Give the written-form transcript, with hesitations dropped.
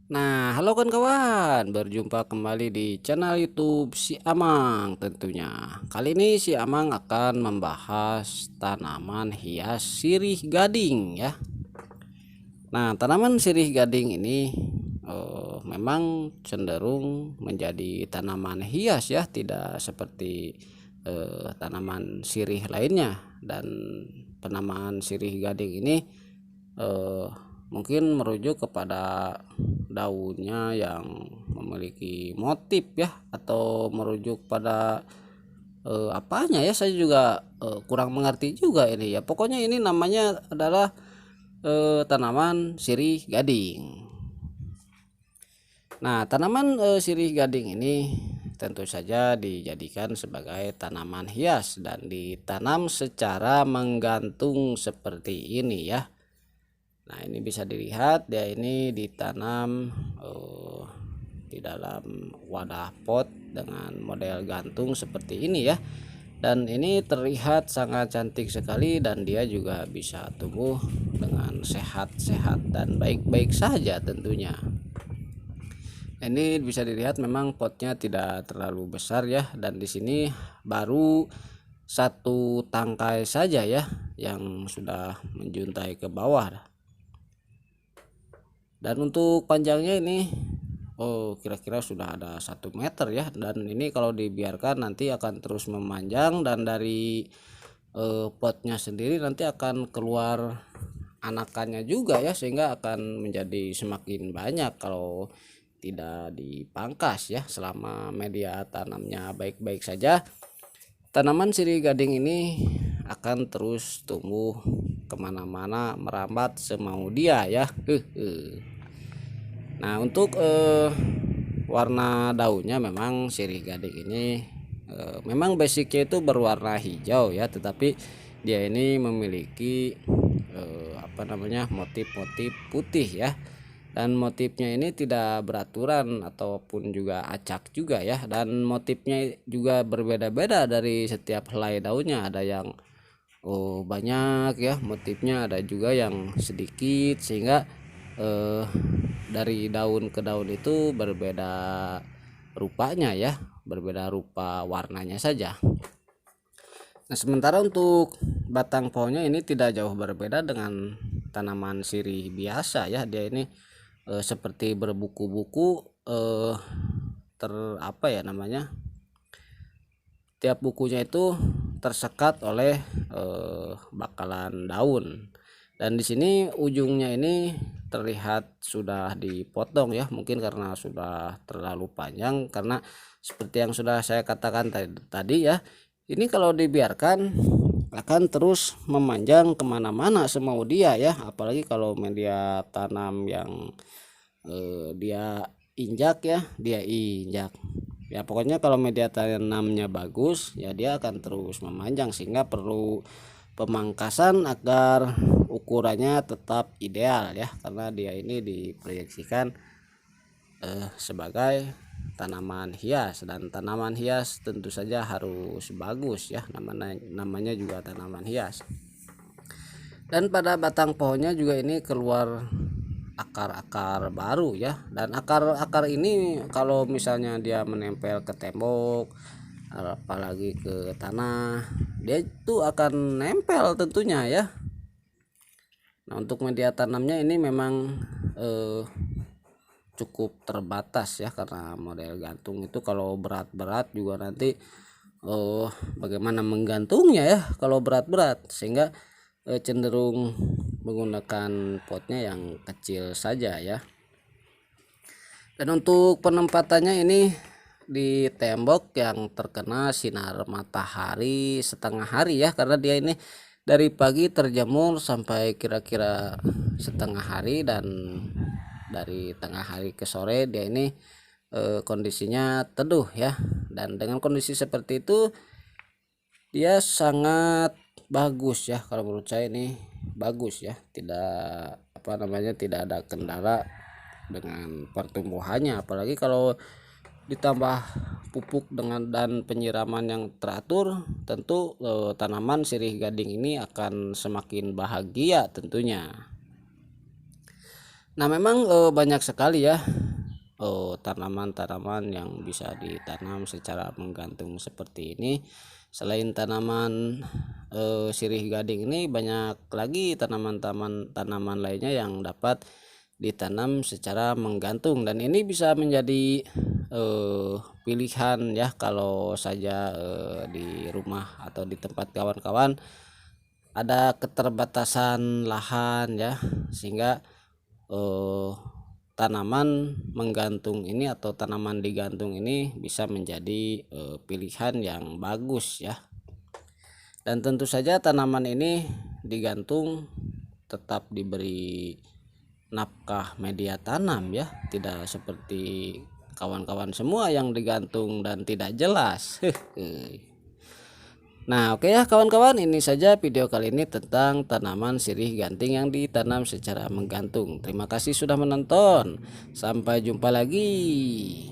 Nah, halo kawan-kawan, berjumpa kembali di channel YouTube Si Amang tentunya. Kali ini Si Amang akan membahas tanaman hias sirih gading ya. Nah, tanaman sirih gading ini memang cenderung menjadi tanaman hias ya, tidak seperti tanaman sirih lainnya. Dan tanaman sirih gading ini eh, mungkin merujuk kepada daunnya yang memiliki motif ya, atau merujuk pada apanya ya, saya juga kurang mengerti juga ini ya. Pokoknya ini namanya adalah tanaman sirih gading. Nah, tanaman sirih gading ini tentu saja dijadikan sebagai tanaman hias dan ditanam secara menggantung seperti ini ya. Nah, ini bisa dilihat dia ini ditanam di dalam wadah pot dengan model gantung seperti ini ya. Dan ini terlihat sangat cantik sekali, dan dia juga bisa tumbuh dengan sehat-sehat dan baik-baik saja tentunya. Ini bisa dilihat memang potnya tidak terlalu besar ya, dan di sini baru satu tangkai saja ya yang sudah menjuntai ke bawah. Dan untuk panjangnya ini kira-kira sudah ada 1 meter ya, dan ini kalau dibiarkan nanti akan terus memanjang, dan dari potnya sendiri nanti akan keluar anakannya juga ya, sehingga akan menjadi semakin banyak kalau tidak dipangkas ya. Selama media tanamnya baik-baik saja, tanaman sirih gading ini akan terus tumbuh kemana-mana, merambat semau dia ya. Nah, untuk warna daunnya memang sirih gading ini memang basicnya itu berwarna hijau ya, tetapi dia ini memiliki motif-motif putih ya. Dan motifnya ini tidak beraturan ataupun juga acak juga ya, dan motifnya juga berbeda-beda dari setiap helai daunnya. Ada yang banyak ya motifnya, ada juga yang sedikit, sehingga dari daun ke daun itu berbeda rupanya ya, berbeda rupa warnanya saja. Nah, sementara untuk batang pohonnya ini tidak jauh berbeda dengan tanaman sirih biasa ya. Dia ini seperti berbuku-buku, ter apa ya namanya, tiap bukunya itu tersekat oleh bakalan daun. Dan di sini ujungnya ini terlihat sudah dipotong ya, mungkin karena sudah terlalu panjang, karena seperti yang sudah saya katakan tadi ya, ini kalau dibiarkan akan terus memanjang kemana-mana semau dia ya. Apalagi kalau media tanam yang dia injak ya, dia injak ya. Pokoknya kalau media tanamnya bagus ya, dia akan terus memanjang, sehingga perlu pemangkasan agar ukurannya tetap ideal ya, karena dia ini diproyeksikan sebagai tanaman hias, dan tanaman hias tentu saja harus bagus ya, namanya juga tanaman hias. Dan pada batang pohonnya juga ini keluar akar-akar baru ya, dan akar-akar ini kalau misalnya dia menempel ke tembok apalagi ke tanah, dia itu akan nempel tentunya ya. Nah, untuk media tanamnya ini memang cukup terbatas ya, karena model gantung itu kalau berat-berat juga nanti bagaimana menggantungnya ya kalau berat-berat, sehingga cenderung menggunakan potnya yang kecil saja ya. Dan untuk penempatannya ini di tembok yang terkena sinar matahari setengah hari ya, karena dia ini dari pagi terjemur sampai kira-kira setengah hari, dan dari tengah hari ke sore dia ini kondisinya teduh ya. Dan dengan kondisi seperti itu dia sangat bagus ya, kalau menurut saya ini bagus ya, tidak tidak ada kendala dengan pertumbuhannya. Apalagi kalau ditambah pupuk dan penyiraman yang teratur, tentu tanaman sirih gading ini akan semakin bahagia tentunya. Nah memang banyak sekali ya tanaman-tanaman yang bisa ditanam secara menggantung seperti ini. Selain tanaman sirih gading ini, banyak lagi tanaman lainnya yang dapat ditanam secara menggantung, dan ini bisa menjadi pilihan ya kalau saja di rumah atau di tempat kawan-kawan ada keterbatasan lahan ya, sehingga tanaman menggantung ini atau tanaman digantung ini bisa menjadi pilihan yang bagus ya. Dan tentu saja tanaman ini digantung tetap diberi nafkah media tanam ya, tidak seperti kawan-kawan semua yang digantung dan tidak jelas. Nah oke ya kawan-kawan, ini saja video kali ini tentang tanaman sirih ganting yang ditanam secara menggantung. Terima kasih sudah menonton, sampai jumpa lagi.